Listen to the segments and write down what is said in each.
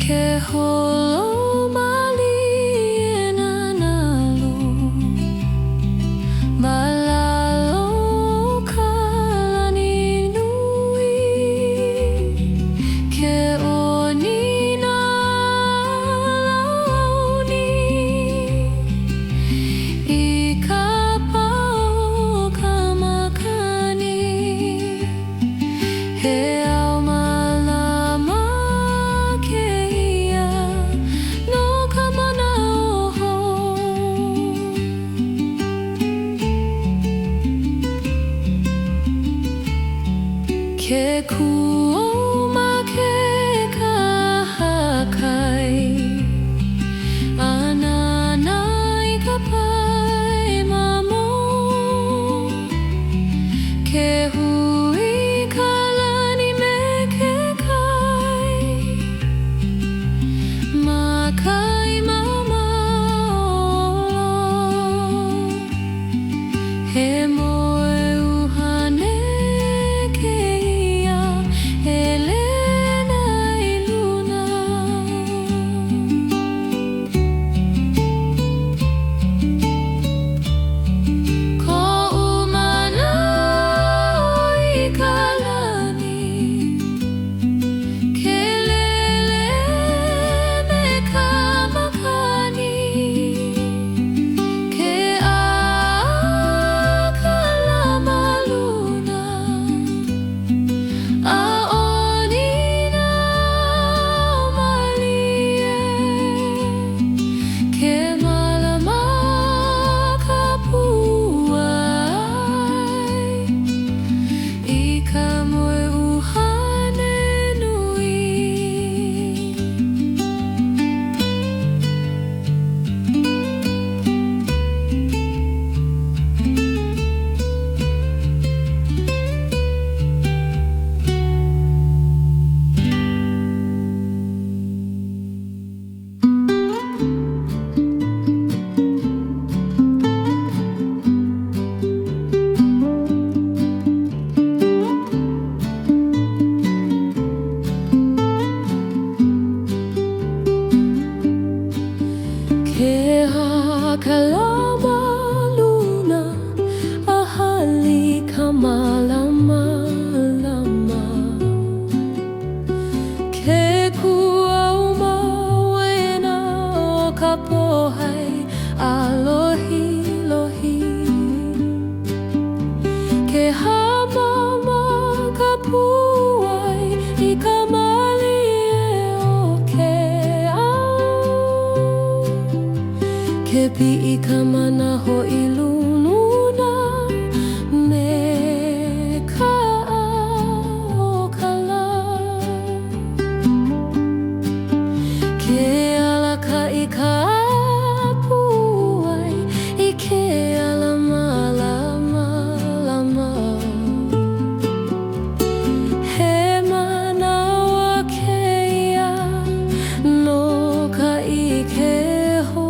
Ke holo mali e nanalo malalo kalani nui ke oni na launi I ka pau ka makani he au malama ke kuoma ke kahakai ananai ka pai mamo ke hui kalani me ke kai makai mama he moe uhane Ke kalama luna ahali ka malama lama ke kuau mawena o ka pohai alohi lohi ke hamama ka puai I ka mali e o ke ke pi'i ka manaho I lununa me ka o kala ke alaka I ka puai I ke alama lama lama he manawa keia no ka I ke ho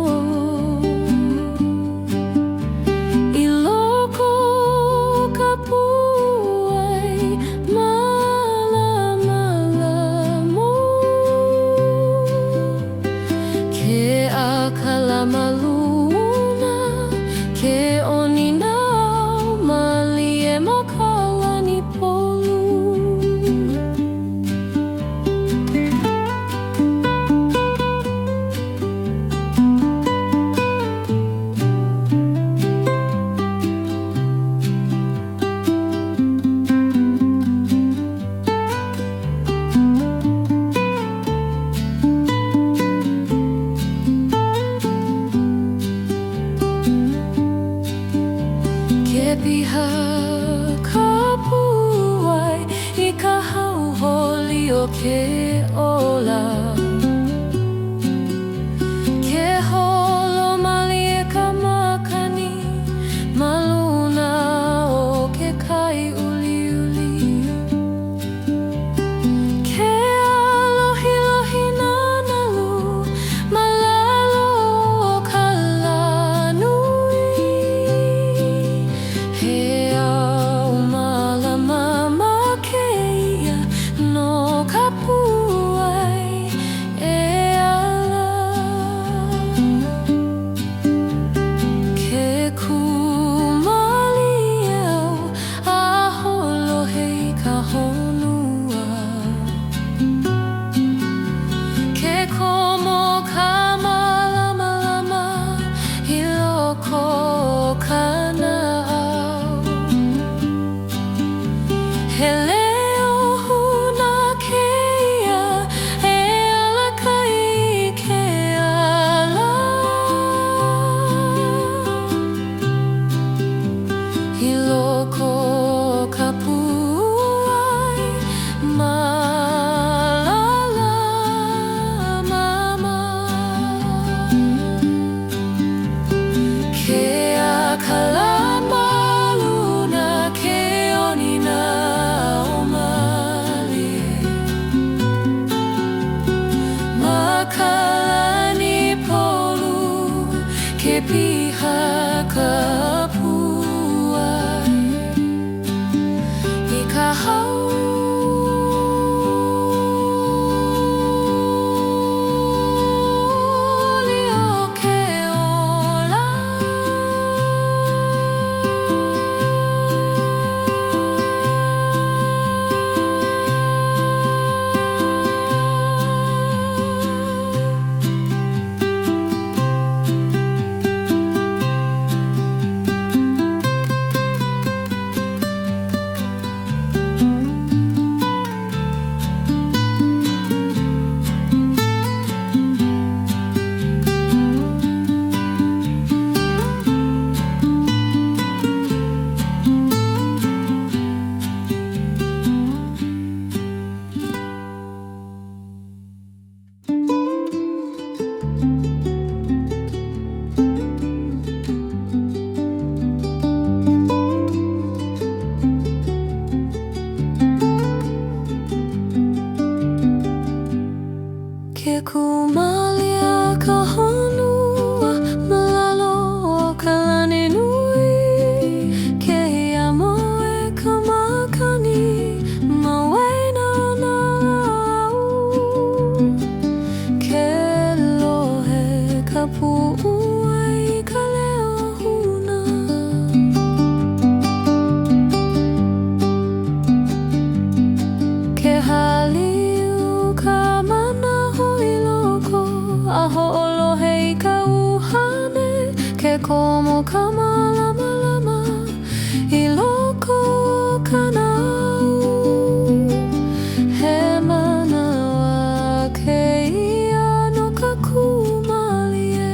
Maluna ke oni nau mali e makalani polu piha ka puai I ka hauholi o ke ola ke holo mali e ka makani maluna o ke kai uli uli ke alohi lohi nanalu malalo o ka lanui he au malama ma keia no ka pu piha ka puai I ka hauli o ke ola Ke kumalia ka honua malalo o ka lani nui Ke ia moe ka makani ma waena na au Ke lohe ka pu'ua I ka leo huna Ke haliu ka A ho'olohe I ka uhane Ke komo ka malama I loko o ka nau He manawa ke ia no ka kumalie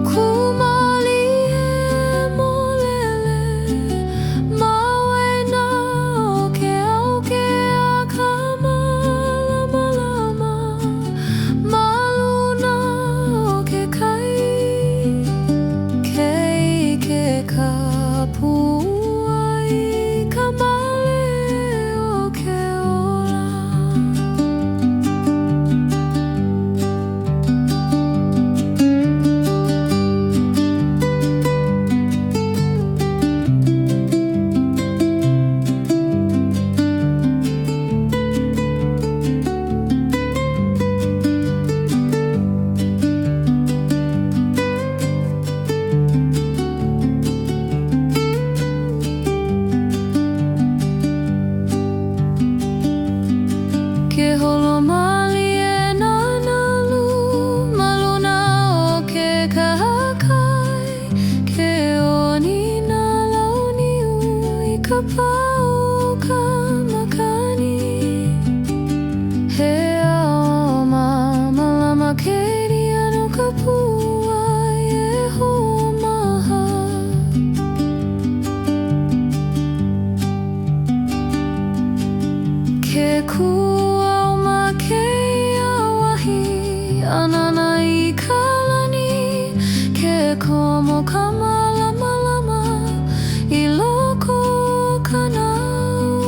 Kumalie molele Ma waena o ke auke Ke holomali e nanalu maluna o ke kahakai Ke oni na launiu I ka pau ka makani He ao malama ke ria no ka pua E homaha Ke kua ke ia wahi anana I ka lani Ke komo ka malama I loko o ka nau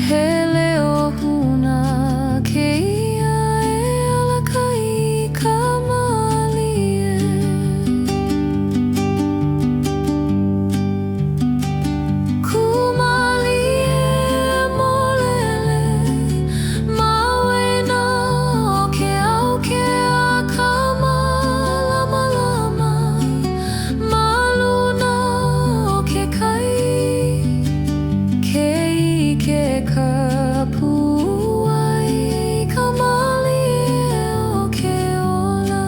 He leo huna ke ia e alaka I ka malie Kumalie molele Ma waena o ke auke a ka malama Ma luna o ke kai Ke ike ka pu'ua I ka malie o ke ola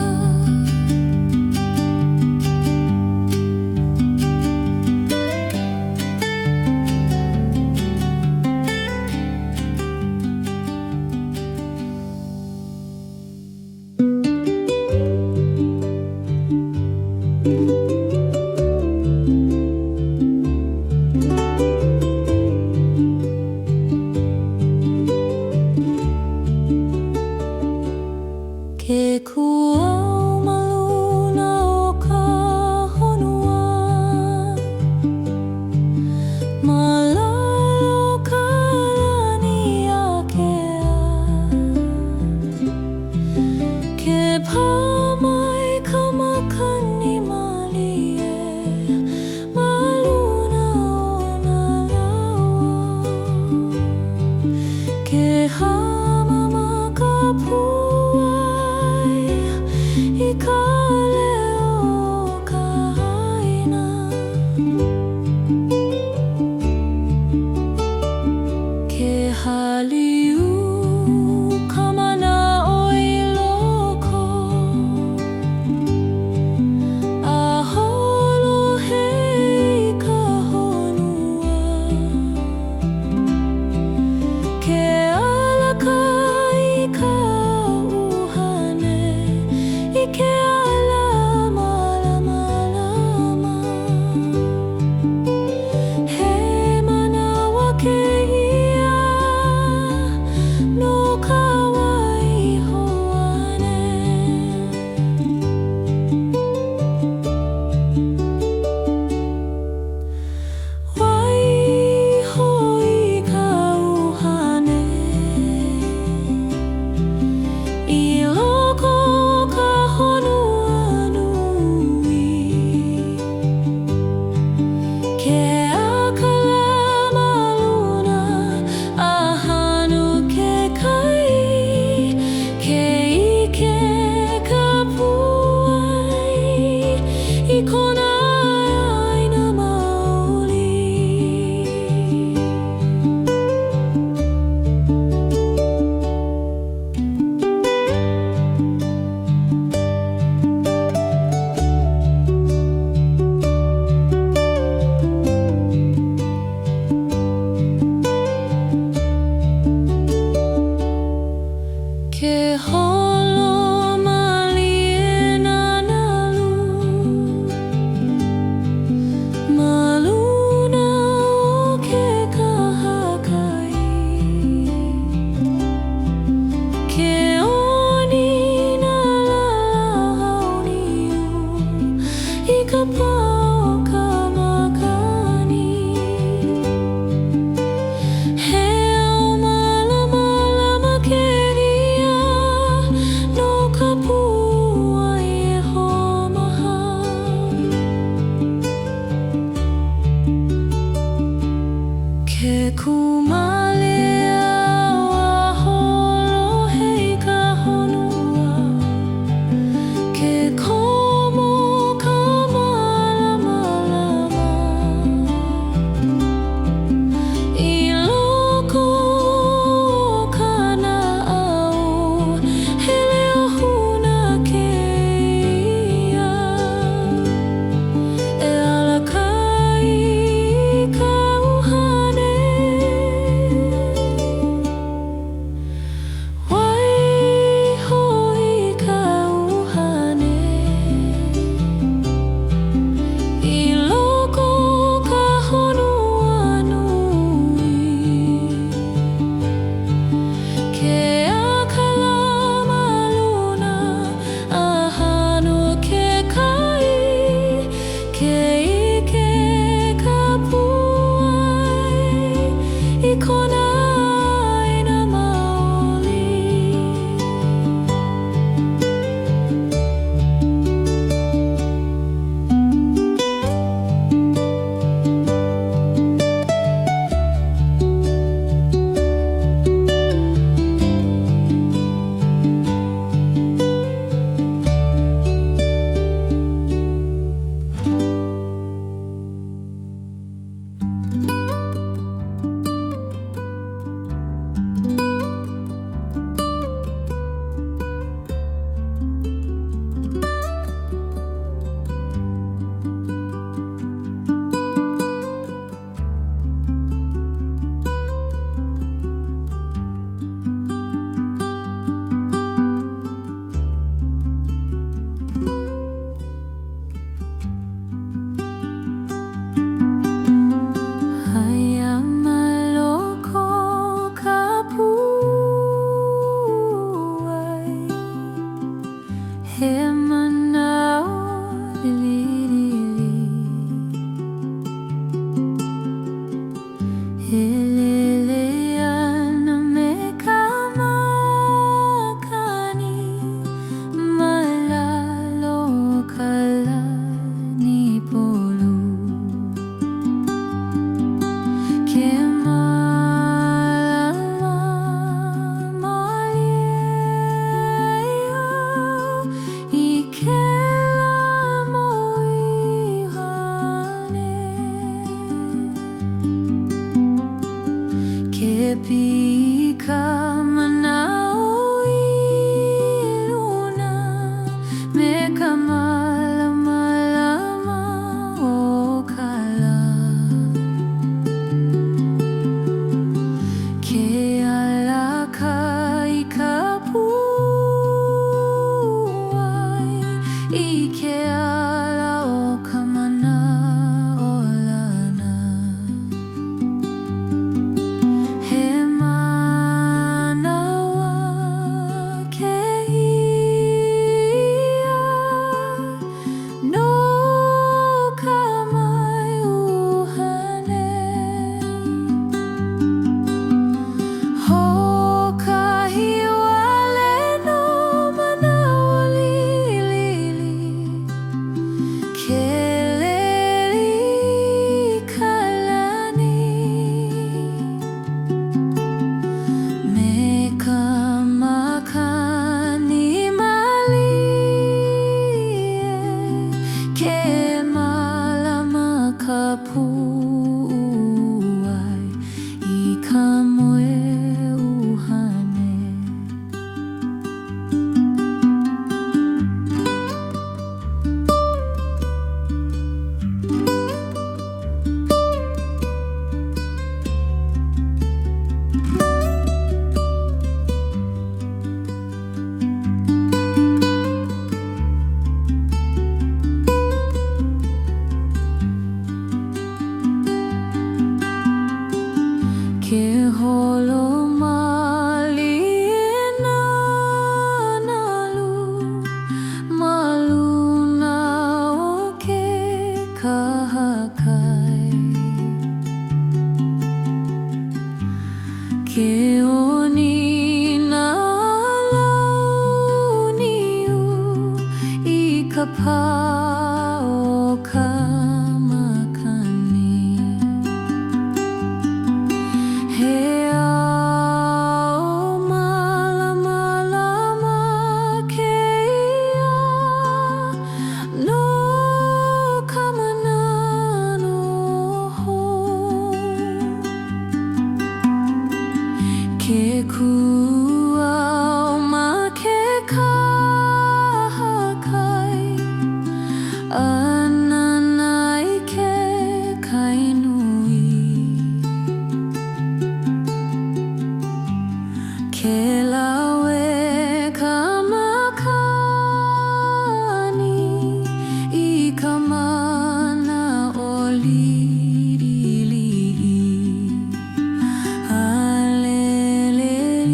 haliu kamana oi loko aholo hei ka honua ke alaka I ka uhane I ke alama lama lama he manawa ke no kawai hoane wai hoi ka uhane I loko ka honua nui ke akalama luna a hanu ke kai ke ike ka puai I kona ai na maoli ke holo maliena nalu maluna o ke kahakai ke oni na lahauniu I ka pao ka makani he au malama lama ke no ka puai e homaha ke kumale a holo hei ka honua ke komo ka malama lama I loko o kana au he leo huna ke ia e alaka I ka uhane wai hoi ka uhane I loko ka honua nui ke akalama luna a hanu ke kai ke ike ka puai I kona ai na maoli pika manao iluna me ka malama o kala ke alaka I ka puai I ke ala o ka mana o lana he manawa ke ia no ka mai uhane hokahi wale no manawa lili ke leli kalani me ka makani malie ke malama ka puai I ka moe uhane ke holo mali na nalu maluna o ke kahakai ke oni na launiu I ka pā o ka makani he ao malama ke ia no ka manano ho ke kuau ma ke kahakai ananai ke kainui ke lawe ka makani I ka mana o lili aleleli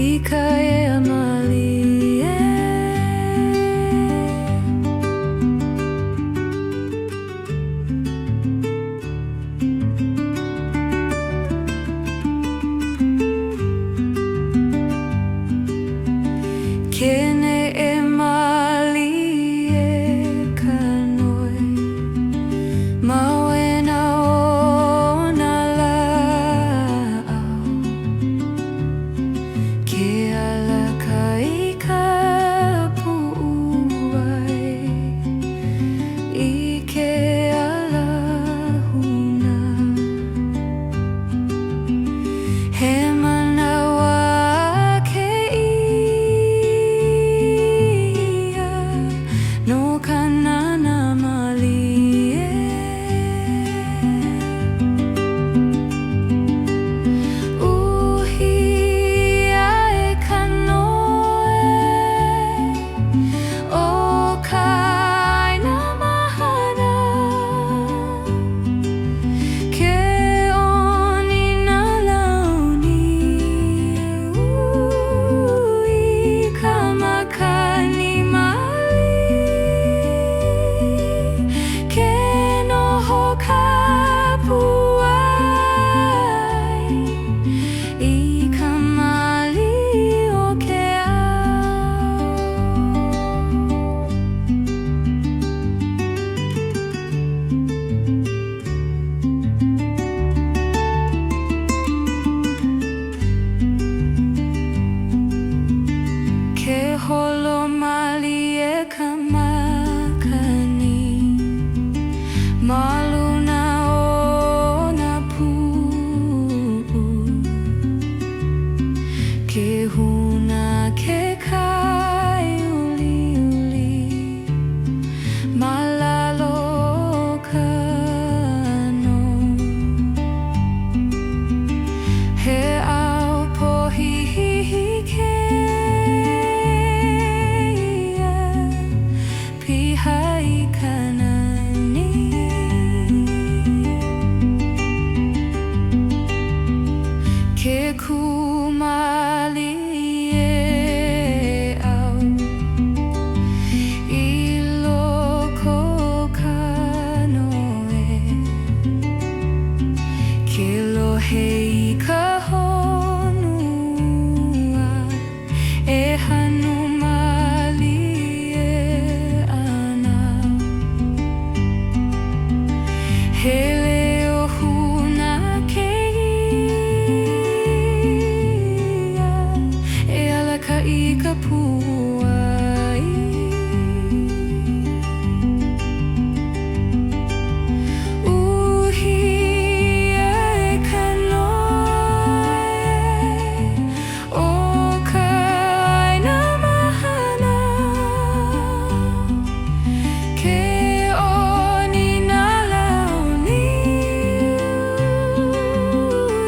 Ikaya malie Kene e malie kanoi Mawena o na la'au Ke alaka I ka pu'uai I ke alahuna He manawa ke ia No kanana malie Uhia e kanoe O kaina mahana Ke oni na launi I ka makani mali Ke noho ka puai I ka mali o ke ao Ke holo mali e ka makani Maluna o na pu'u Ke huna ke kai uli uli Malalo ka no He au pohihihi ke ia Piha I kanani Ke kumali e au I loko kanoe Ke lohe I ka honua E hanu mali e ana He leo huna ke ia E alaka I ka puai Uhia e kanoe O kaina mahana Ke oni na launi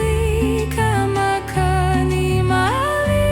I ka makani mali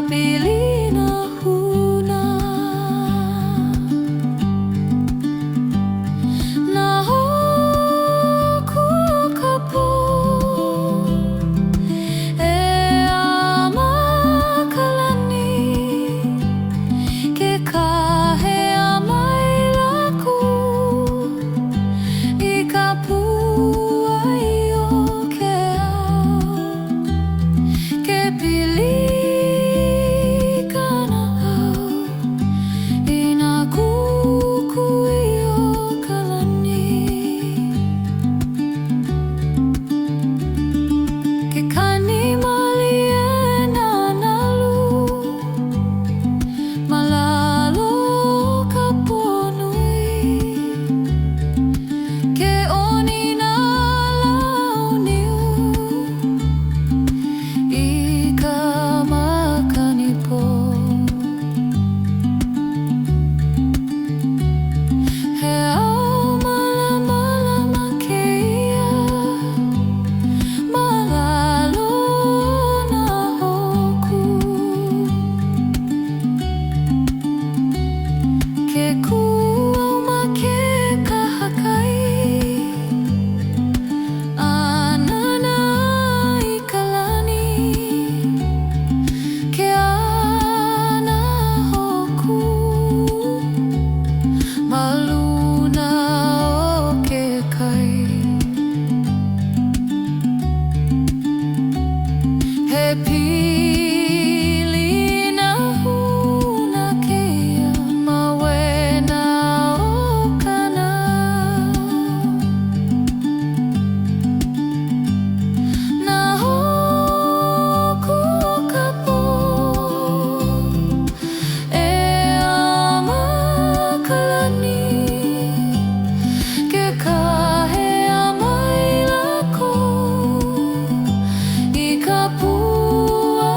pili na huna na hoku kapo e amakalani ke kahe amai laku I ka pua I o ke au ke pili I ka pua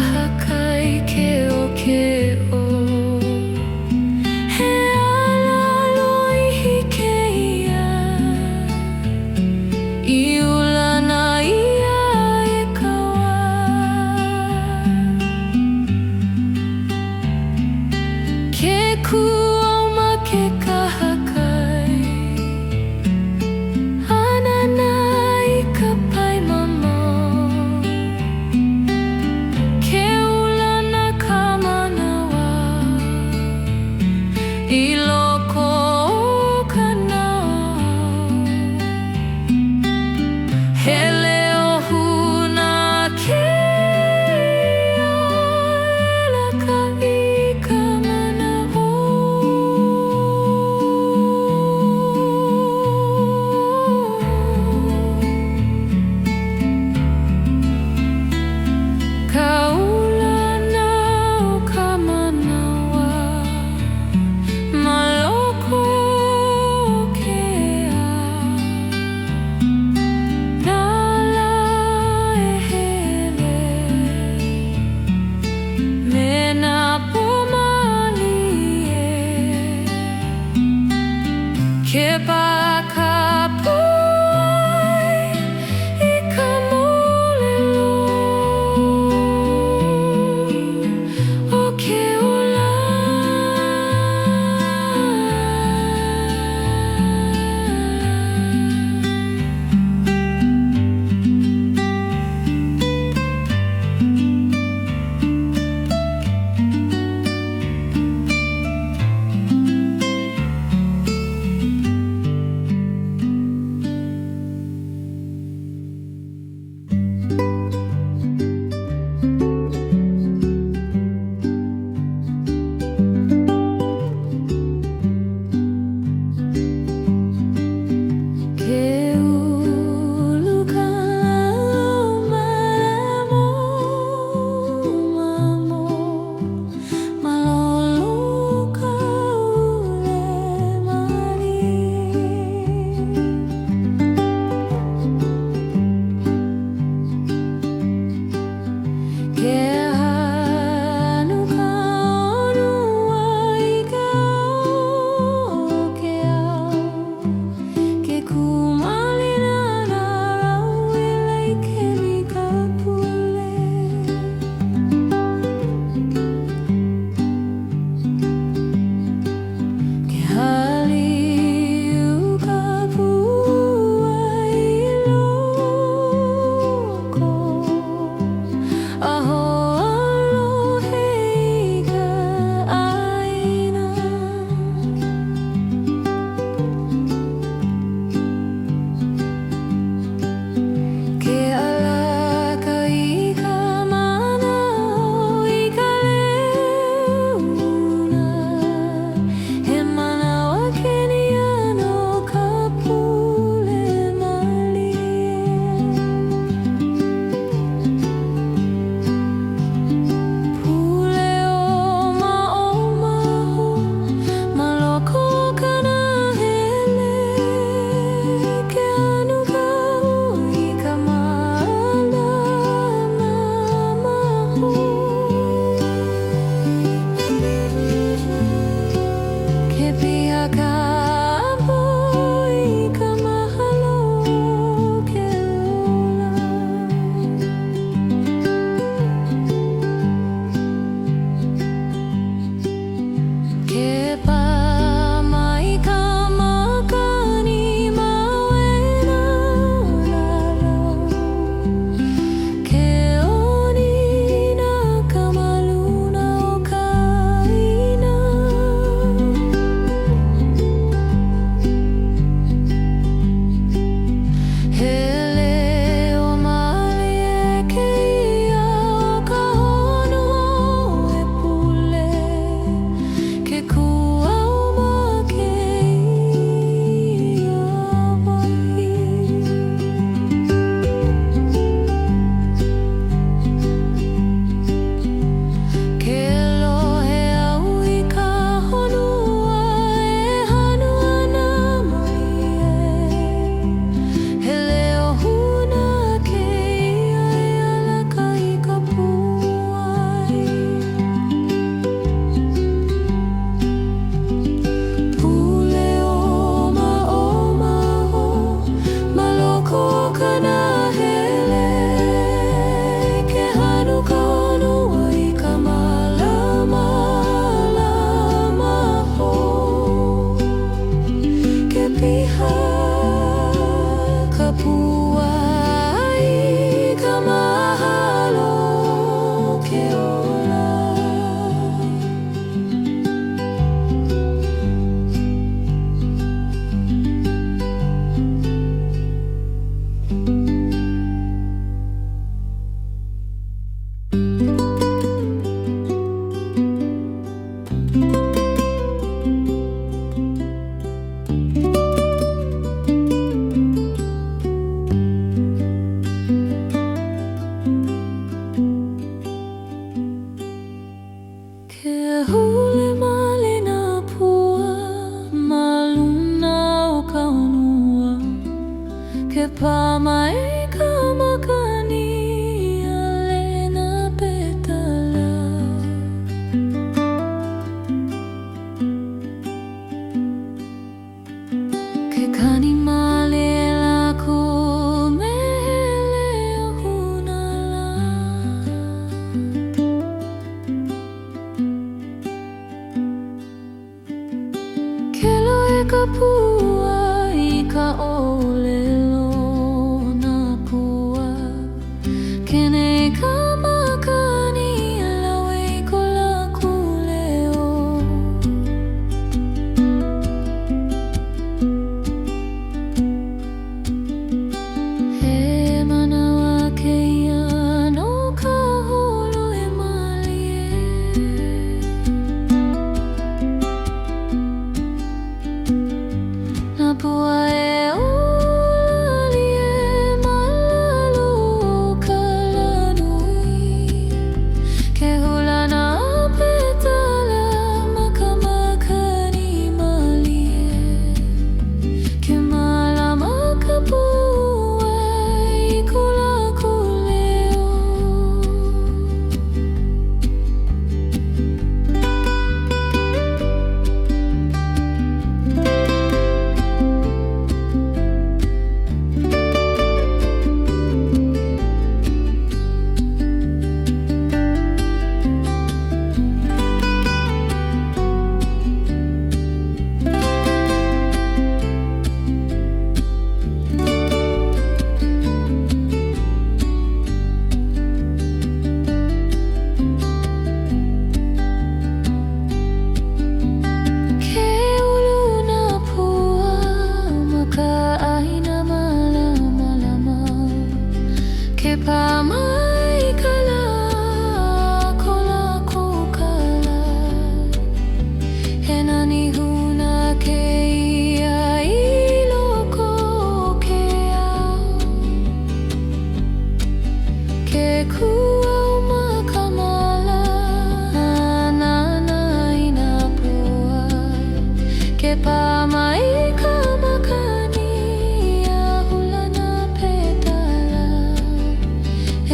kahakai ke o ke o. He ala loihi ke ia, I ulana ia e kaua. Ke kuau ma ke kahakai, anana I ka pai mamo. Ke ulana ka manao pamai kala kola kokala henani huna ke ia iloko ke au ke kuau makamala nana ina pua ke pamai kamakani ahulana petala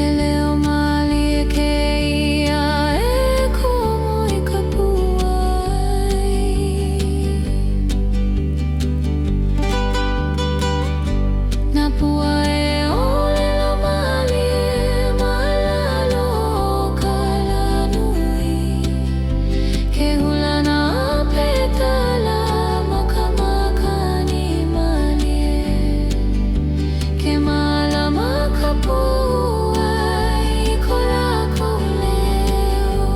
eleo mali ke ia e komo I kapuai na pua e olelo mali e malalo kala nui ke hulana petala makamakani mali ke mala makapuai kola koleo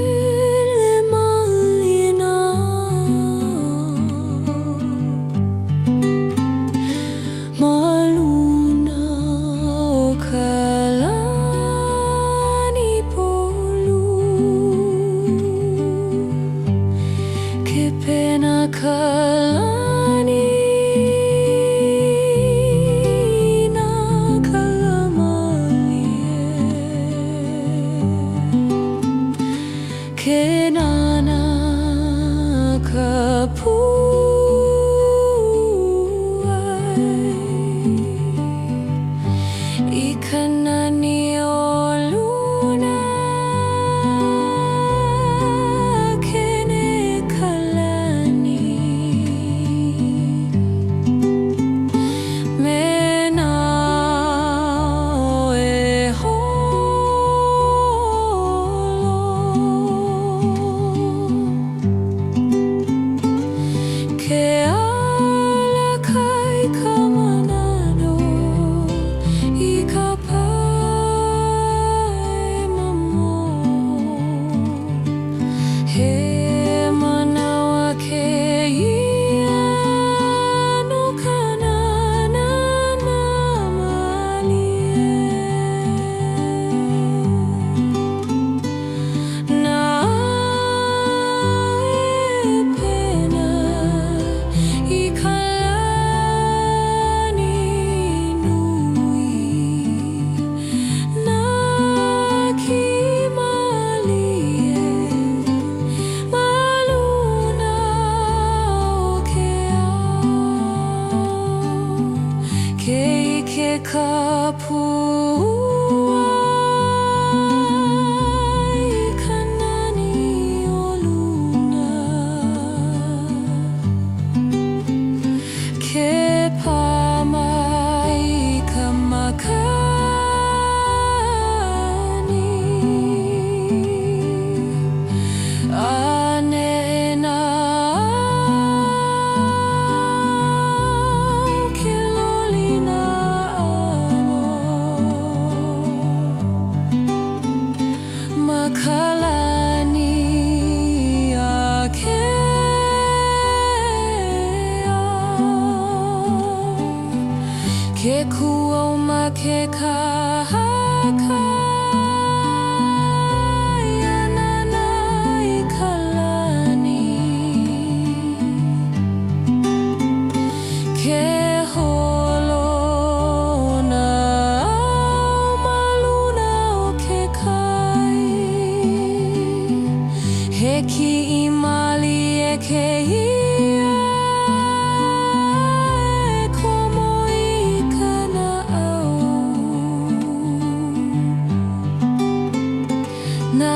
Kelele malina maluna o kalani polu ke pena kalani na kalamalie ke nana kapuai I kanani o luna kene kalani me na o e holo ke ala kai kamanano I ka pai mamo he manawa ke ia no kanana na malie na e pena I kalani nui na ki malie maluna o ke au ke ike kapuai kanani o luna ke pamai kamakani ane na ke lolina ano makalani a ke ke kuau ma ke kahaka ia nana I kalani ke holo na au maluna o ke kai he ki I mali e ke ia e komo I kana au na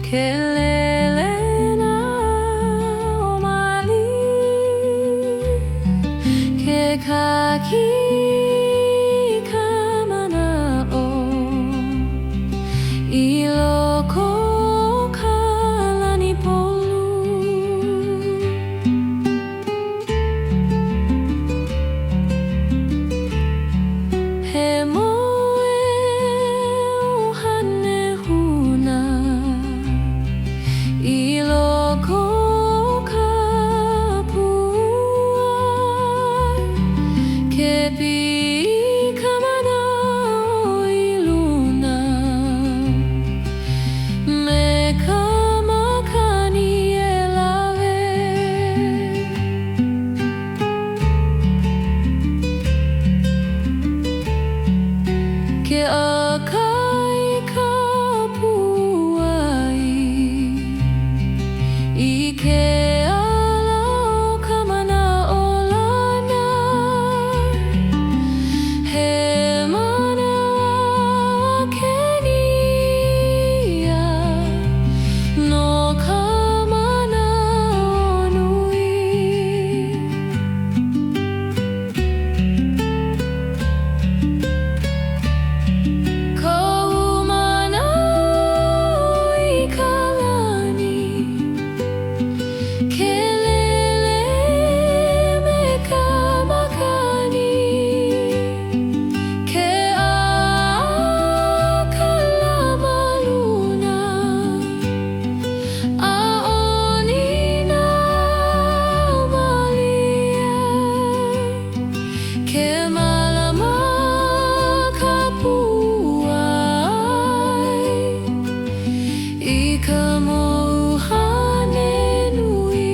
kelele na omali kekaki kama nao iloko kalani polu he moe uhane huna iloko kapuai kepi kama nao iluna me kama kani elave ke akai kapuai ike alau kama nao lana he manawa kenia no kama nao nui Kaumanao ikalani kelele me kamakani ke akalamaluna aoni na malia ke malama kapuai ika mohane nui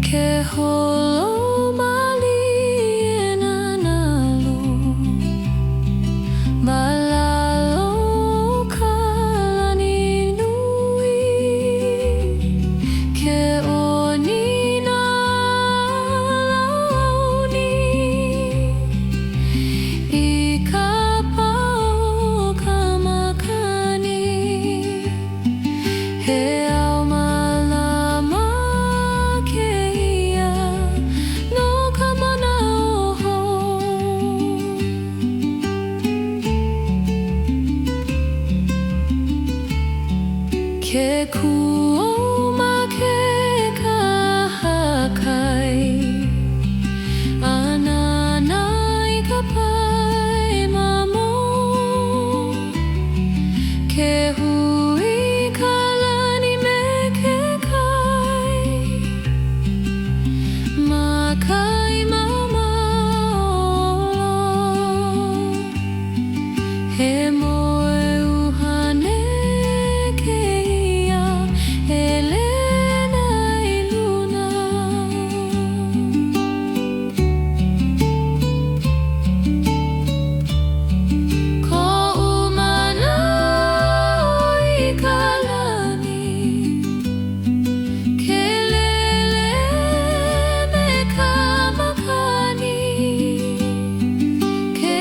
ke holo mali e nanalu malalo kalani nui ke oni na launi I kapao kamakani he au malama keia no kama nao ke kuoma ke kahakai ananai kapai mamo ke hui kalani me ke kai makai mama he moe uhane keia Helena iluna ko umanao ikalani kelele me kamakani ke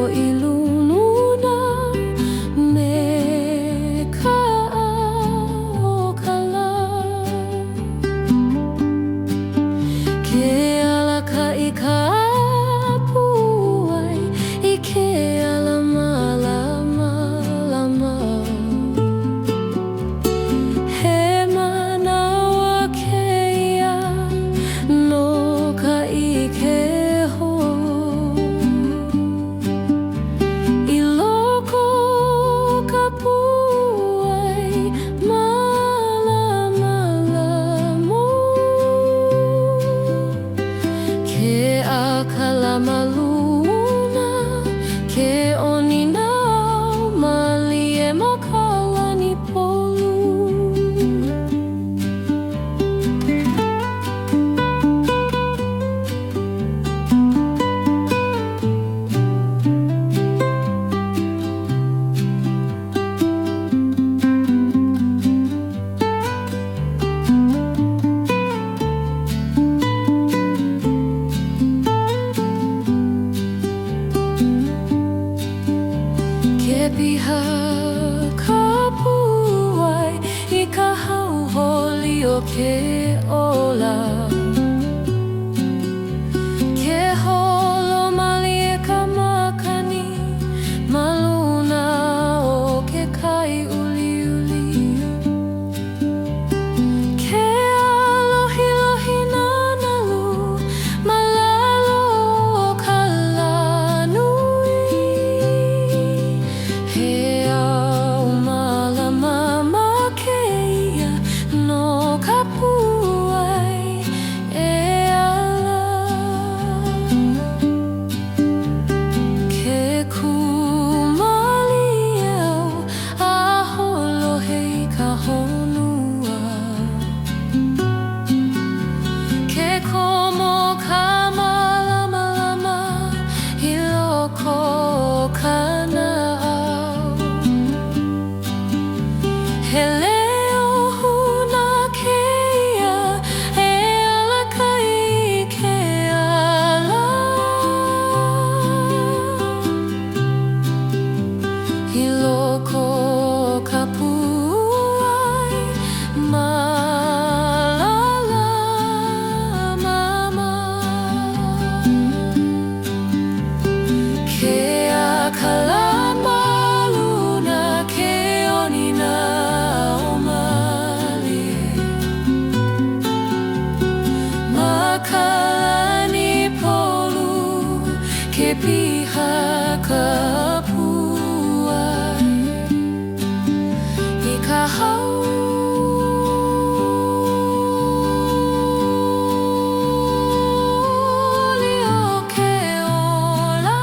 ilununa me ka'a o kala. Ke alaka'i ka puai I ke alama lama lama. He manawa keia no ka'i ke ho. I loko ka puai malama lamo. Ke a kalama luna ke oni nau mali e makalani polu. Ke piha ka puai I ka hauholi o ke ola. Ke holo mali e ka makani maluna o ke kai uli uli. Ke alohi lohi nanalu malalo o ka lanui. He au malama ma keia no ka puai e ala. Ke kumali au a holo hei ka honua. Ke komo ka malama lama I loko o ka na'au. He leo huna keia e alaka'i ke ala. I loko o ka puai malala mama. Ke a kalama luna ke oni nau mali makalani polu. Ke piha ka puai I ka hauli o ke ola.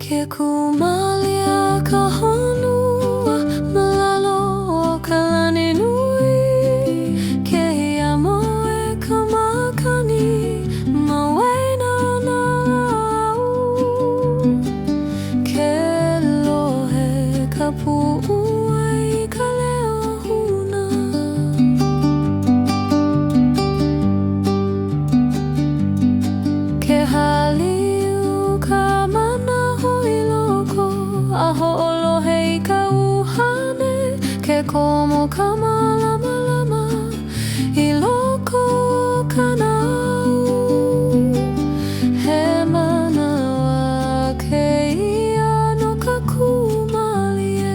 Ke kumalia ka honua malalo o ka lani nui. Ke ia moe ka makani mawaina na au. Ke lohe ka pu'uai ka leo huna. Ke haliu ka mana hoi loko a ho'olohe I ka uhane. Ke komo ka malama lama I loko o ka nau. He manawa keia no ka kumali e.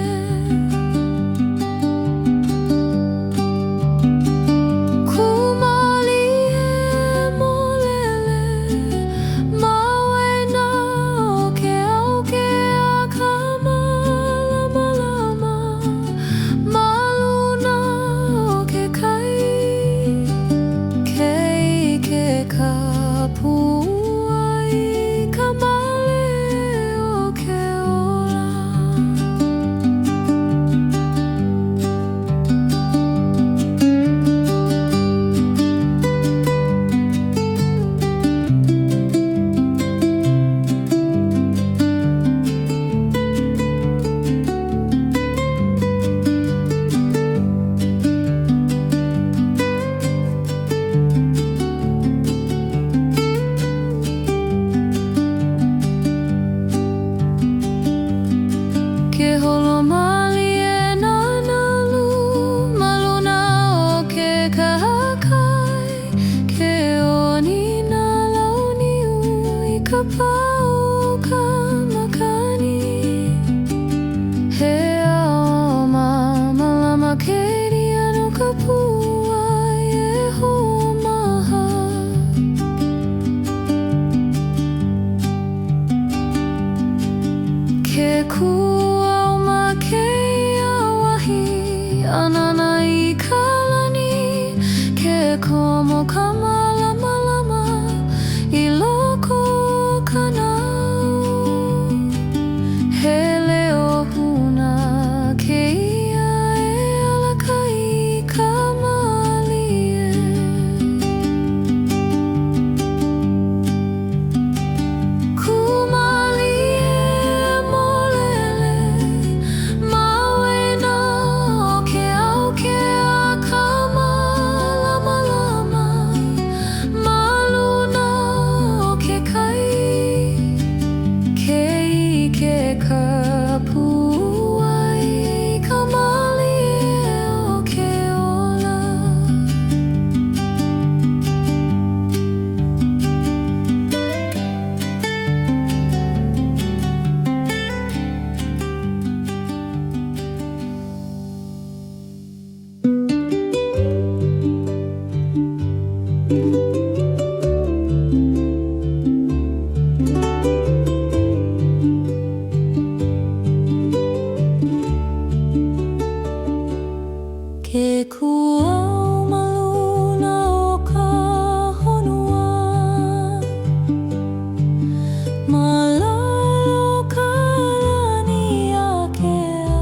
Ke kuau maluna o ka honua, malalo ka lani a kea.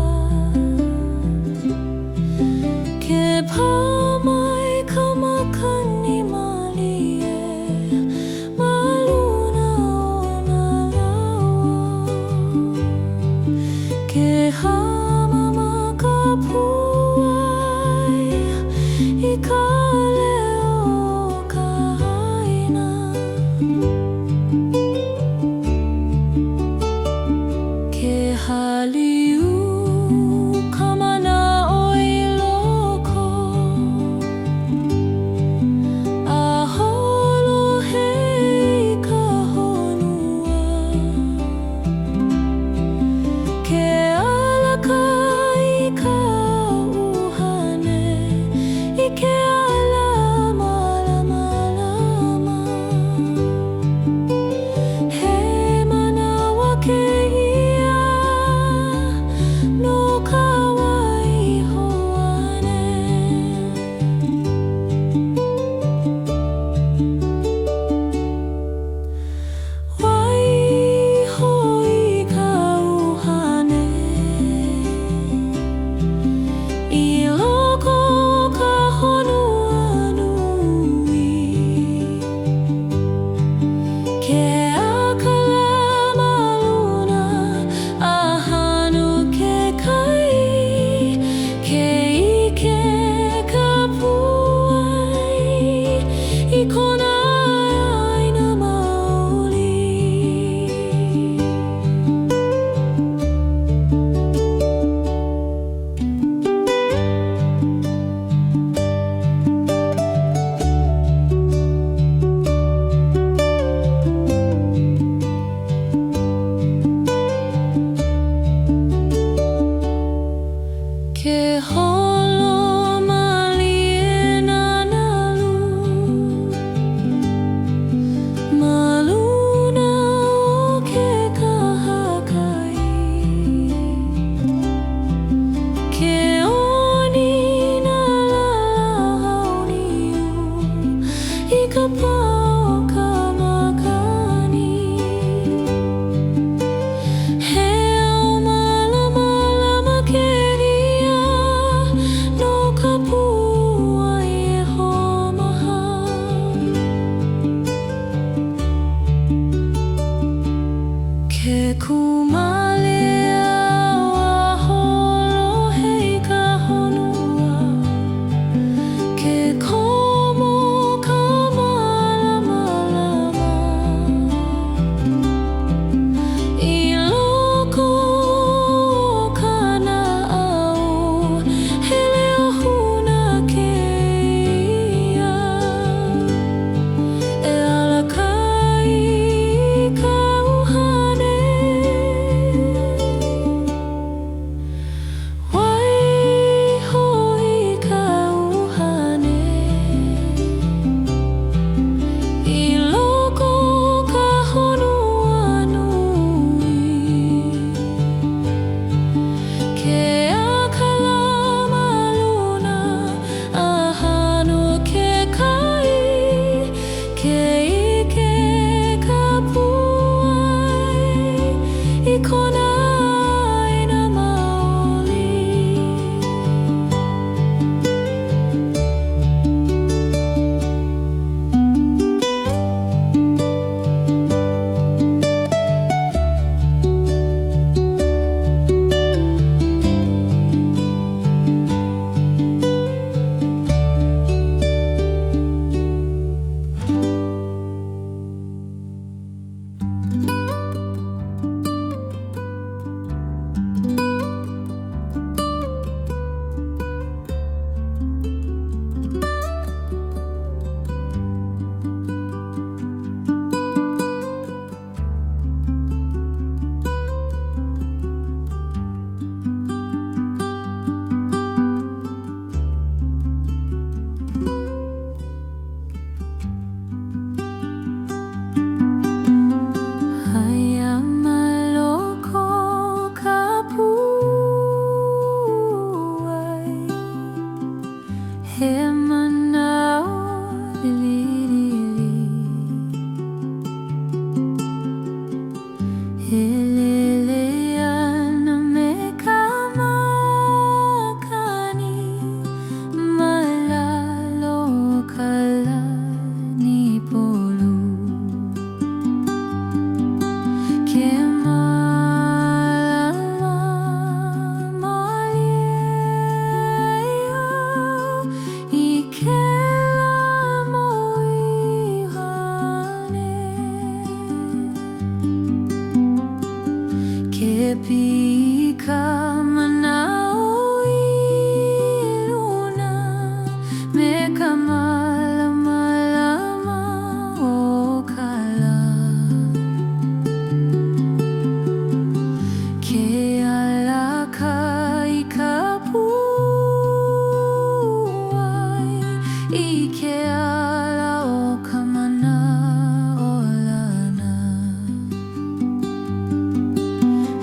Ke pamai ka makani malie, maluna o na laua. Ke hamama ka puai I ka leo ka haina. Ke haliu ka mana o I loko, a holohe I ka honua. Ke alaka I ka uhane I ke He manao lili Hililiana me kamakani Malalo kalani polu Ke malama maliayo Ikela moihane Ke pika manao iluna Me kamalama lama o kala Ke alaka ikapuai Ike ala o kamana o lana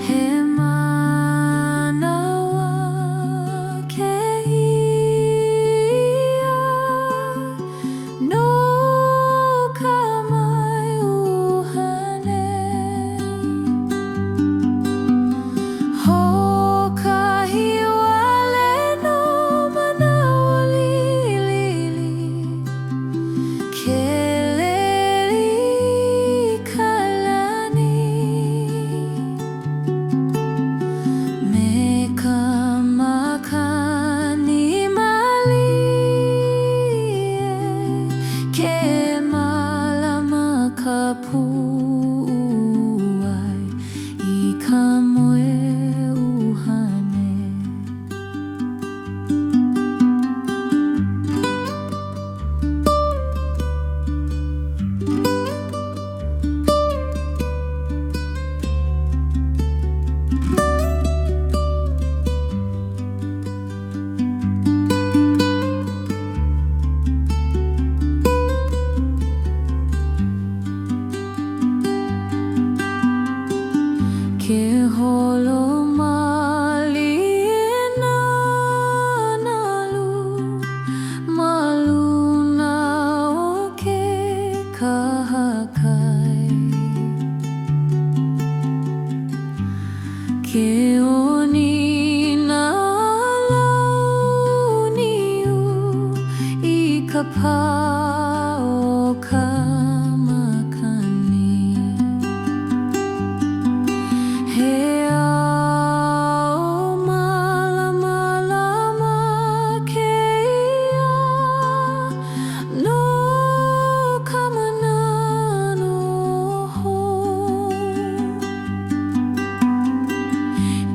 He manawa ke ia No kamai uhane Hokahiwale no manawa lili Keleli kalani Me kamakani malie Ke malama kapuai Ikamoe uhane Ke holo malina nalu Maluna o ke kahakai Ke oni na launiu I ka o kamakani He ao malama ke ia No kamana no ho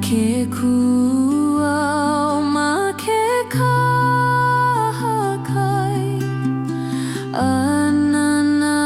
Ke kuau ma ke kahakai Anana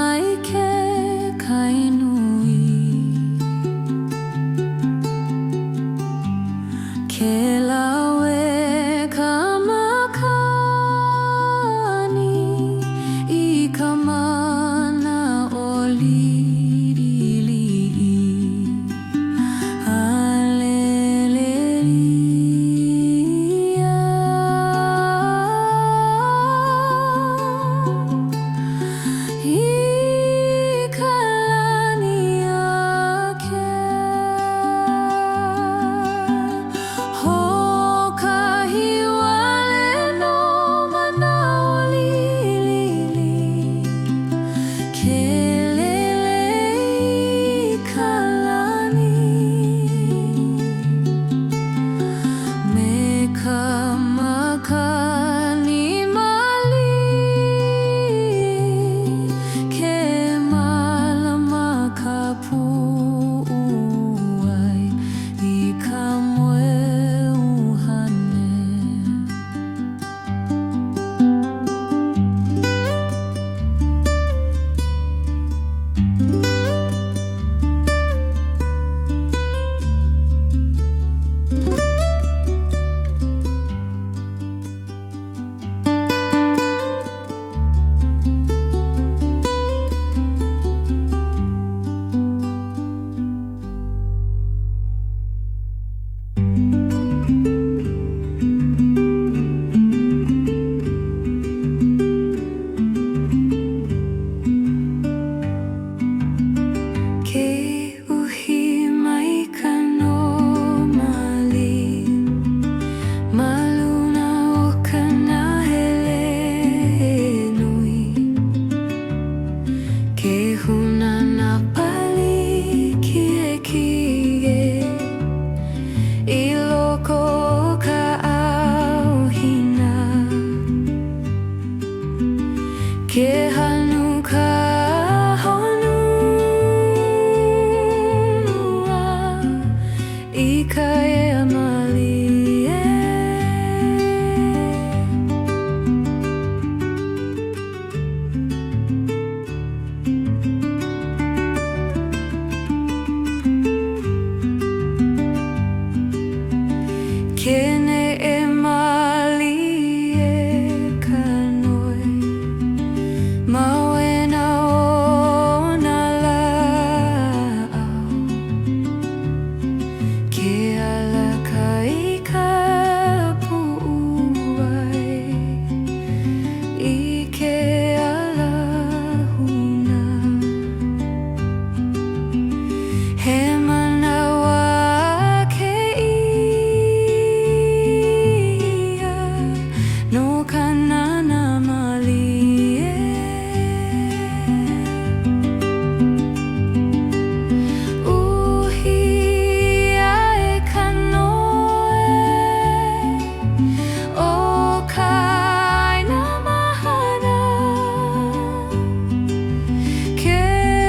Ke hanu ka honua I ka ea malie Kene e malie ka noi Mawena o na la'au Ke alaka I ka pu'uai I ke alahuna He manawa ke ia No kanana malie Uhia e ka noe O kaina mahana Ke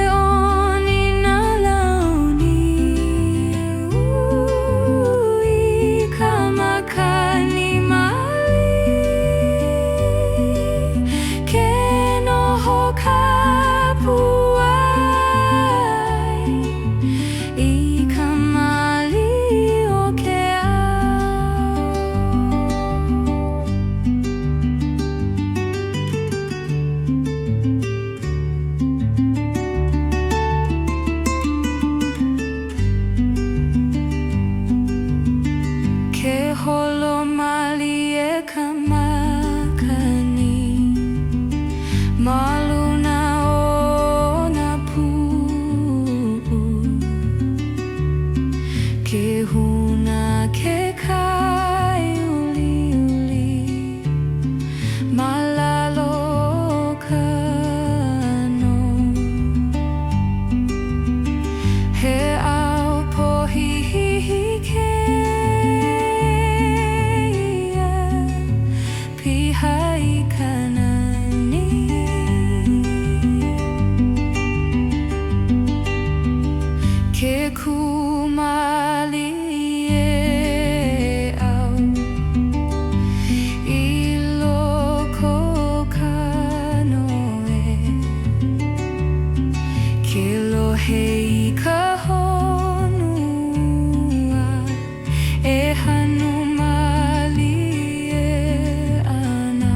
oni na launi I ka makani mali Ke noho ka puai I ka mali o ke ao Ke holo mali e ka makani Maluna o na pu'u Ke huna ke kai uli uli Malalo ka no He au pohihihi ke ia Piha I ka nani Ke kumali e au I loko ka noe Ke lohe I ka honua E hanu mali e ana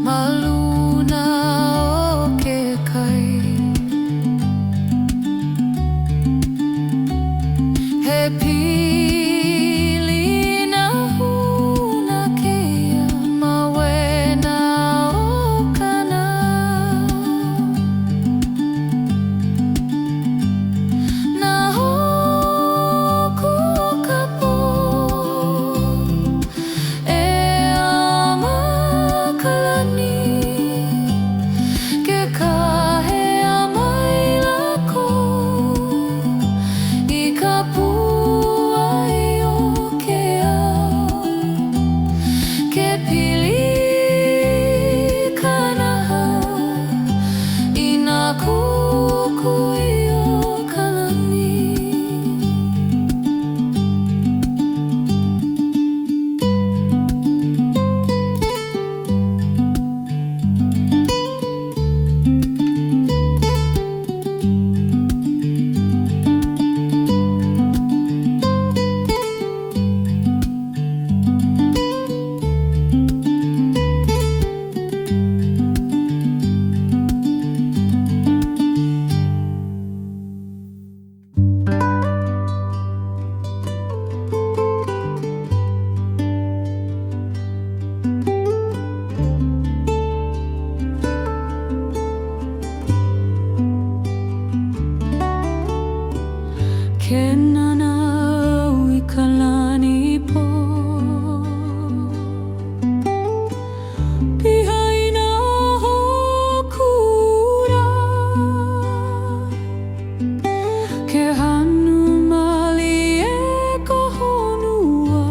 maluna o ke kai. He pili na huna keia mawena o kana. Na hoku ka po e amakalani ke kahe a mai lako I ka puai o ke ao ke pili kana hau I nā kukui o ka lani. Ke nana au I ka lani po piha I nā hokura ke hanu mali e ka honua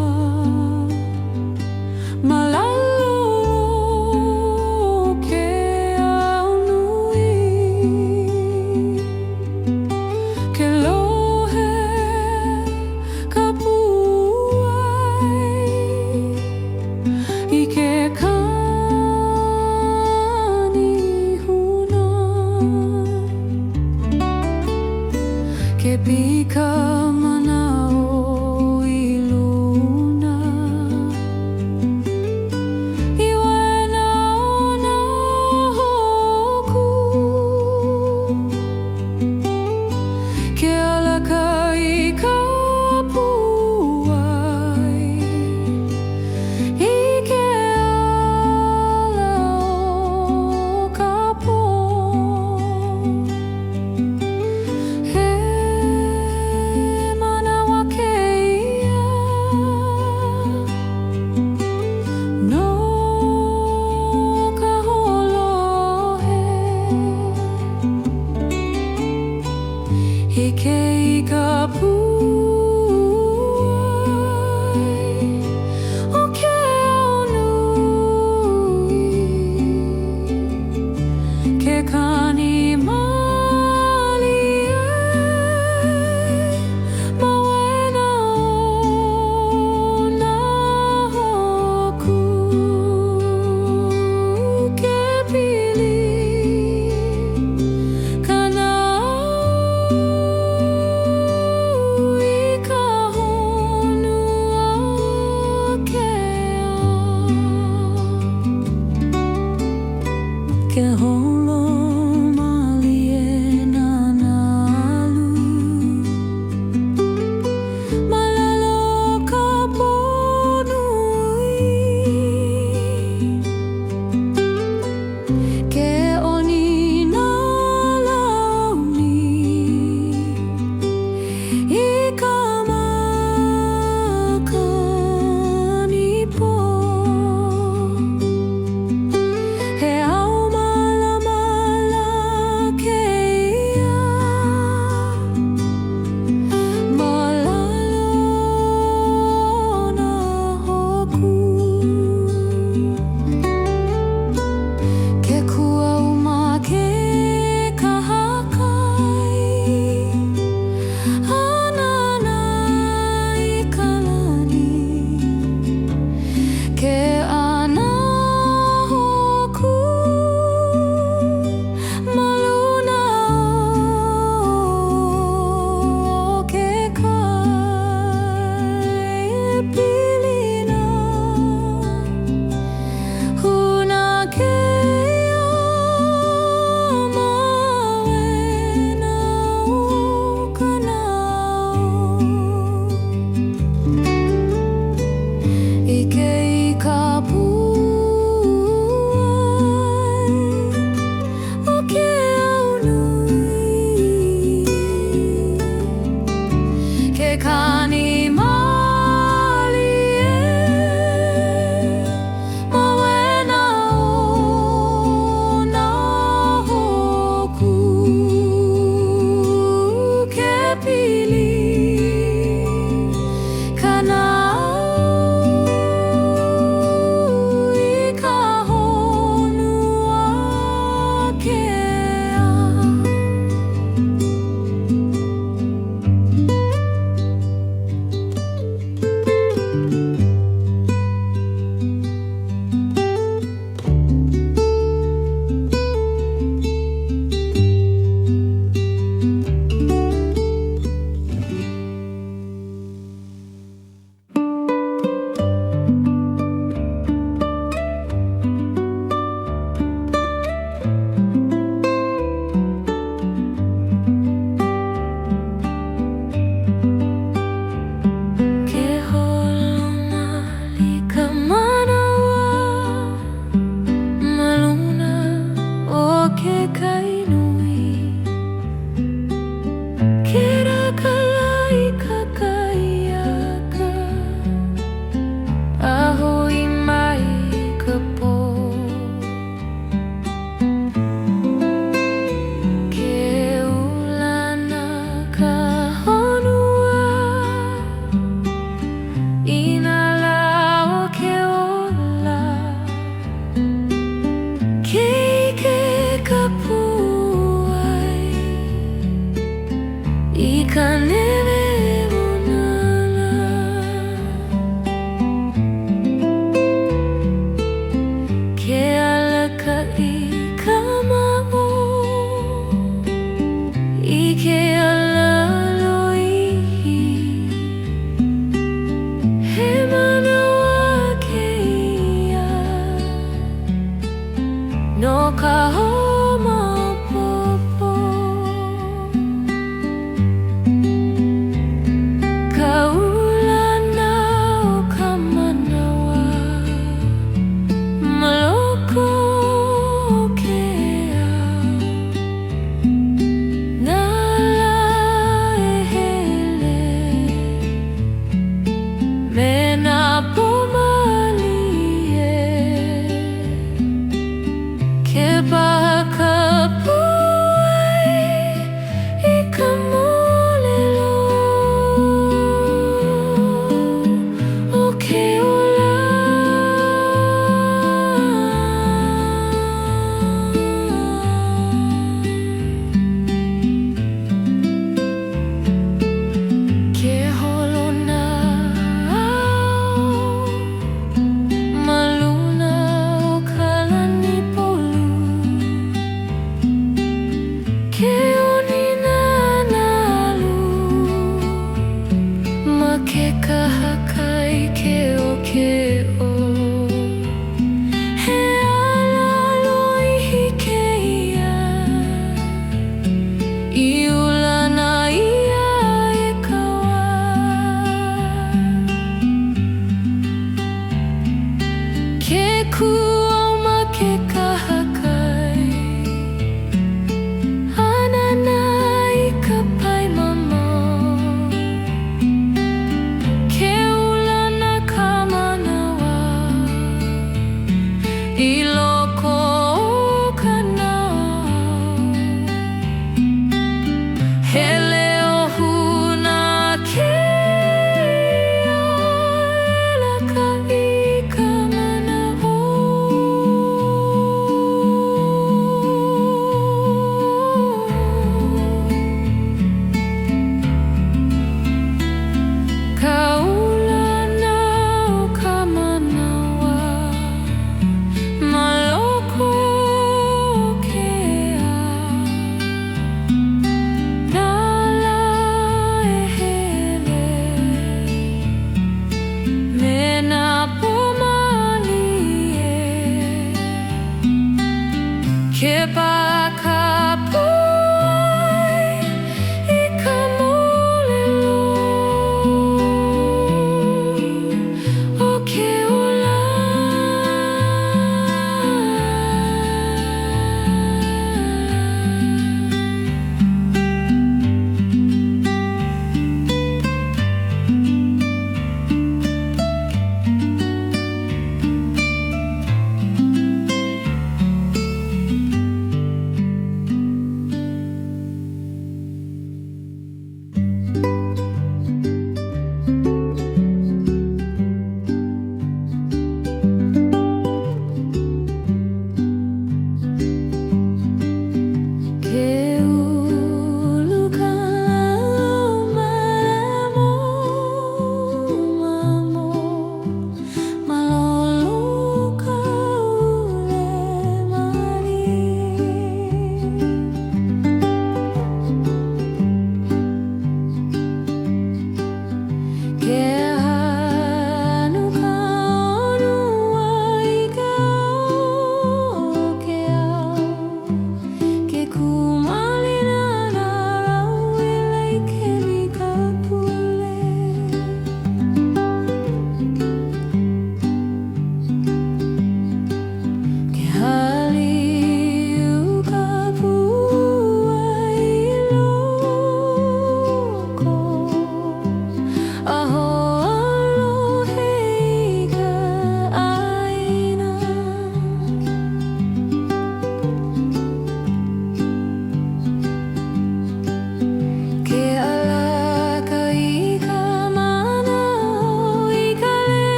malalo ke au nui ke lohe ka puai I ke kani huna ke pika mana o I luna I wena o nā hoku ke alaka I ka puai I ke ala o ka po he manawa ke ia no ka holohe Hike I ka puai o ke ao nui ke kani mali e mawena o nā hoku ke pili kana au I ka honua o ke ao ke holo mali e nana alu malalo ka ponui ke oni nā launi I ka makani po he ao malama no ka homa popo ka ulana o ka manawa maloko o kea nala e hele me na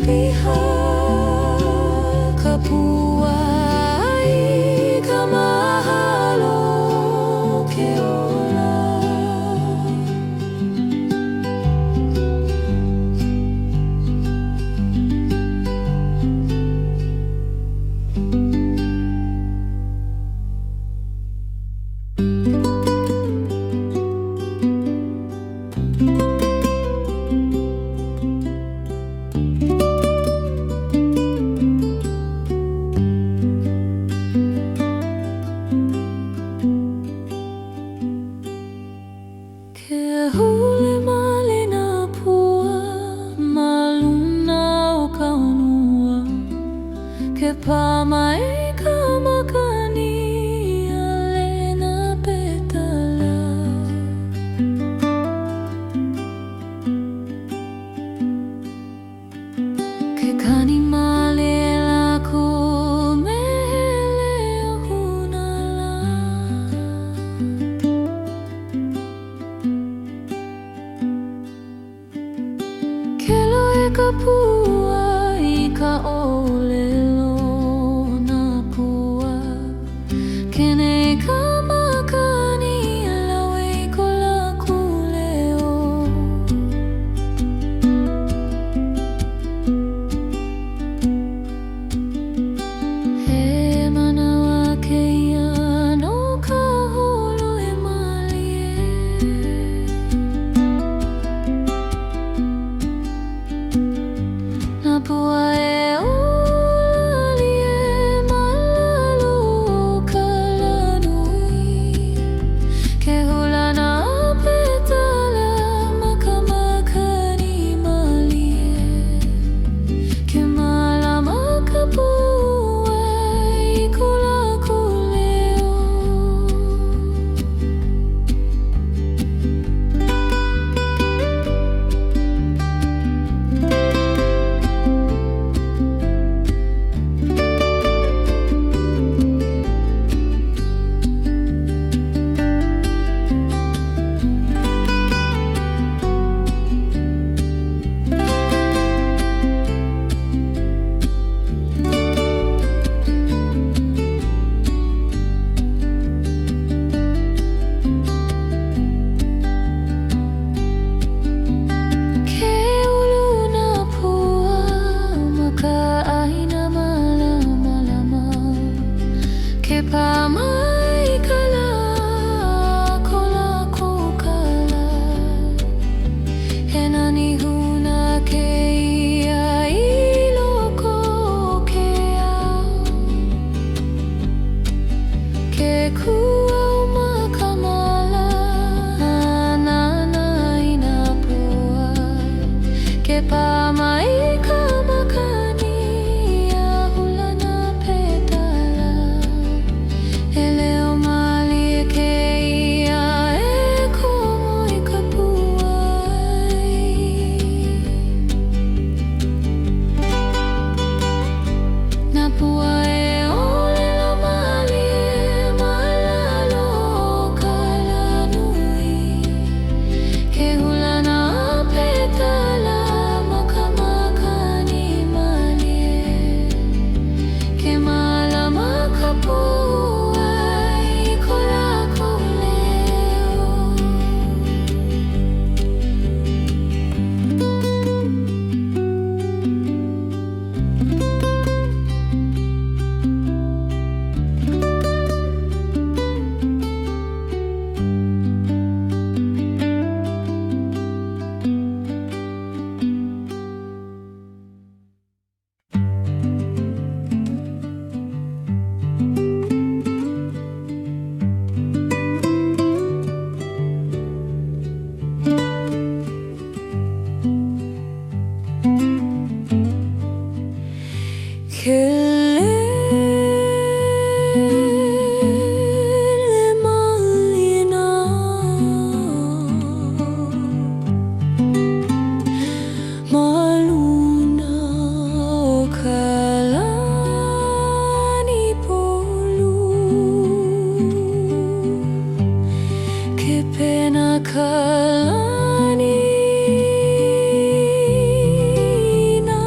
liha ka puai ka mahalo ke ola. Ke huli malina pua maluna o ka honua ke pamai ka makani ale na petala. Ke kani male lako mehele o hunala. Ke loe ka pua I ka olelo na pua ke nei ka makani alawe I ko laku leo. He manawa keia no ka holo e malie. Na pua e olali e malalu o ka lanui ke hula na petala ma ka makani malie ke malama ka pua I ko laku leo. Ke ulu na pua ma ka ahina malama lama ke pamai ka la ko lako kala. He nani huna ke ia I loko o ke ao ke kuau ma ka mala nana I na pua ke pamai ka makani a hula na petala. He leo mali ke ia e komo I ka puai. Na pua e olelo mali e malalo o ka lanui ke hula na petala ma ka makani malie ke malama ka pua I ko lako leo. Kalani na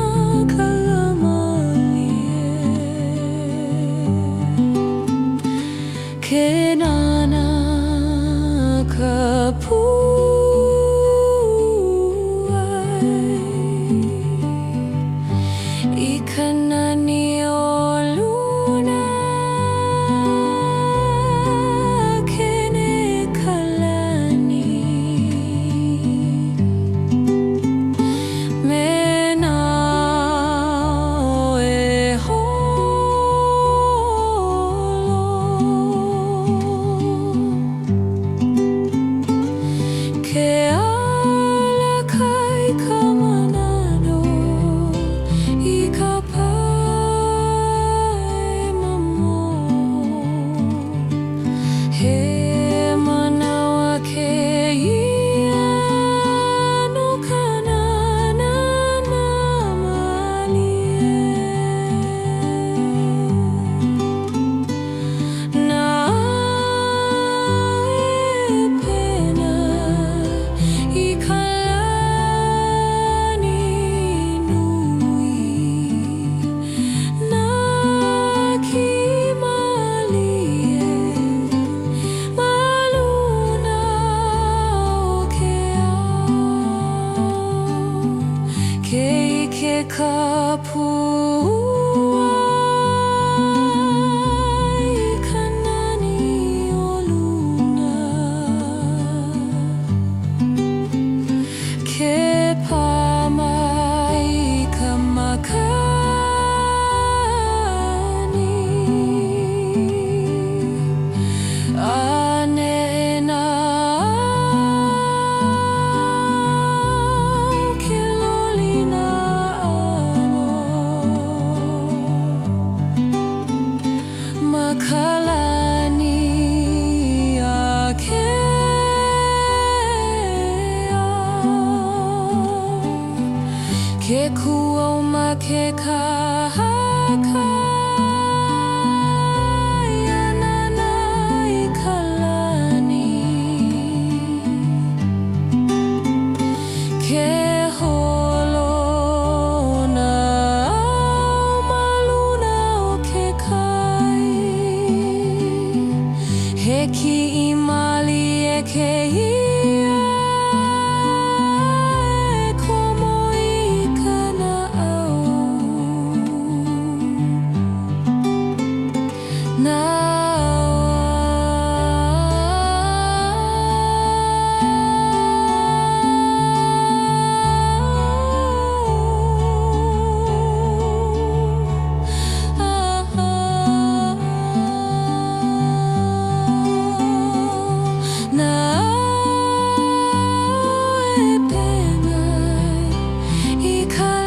ke kapua I kanani o luna ke pamai ka makani ane na ke lolina amo makalani a ke ke kuo ma ke kahaka yanana I kalani ke holona au maluna o ke kai he ki I mali e ke ia I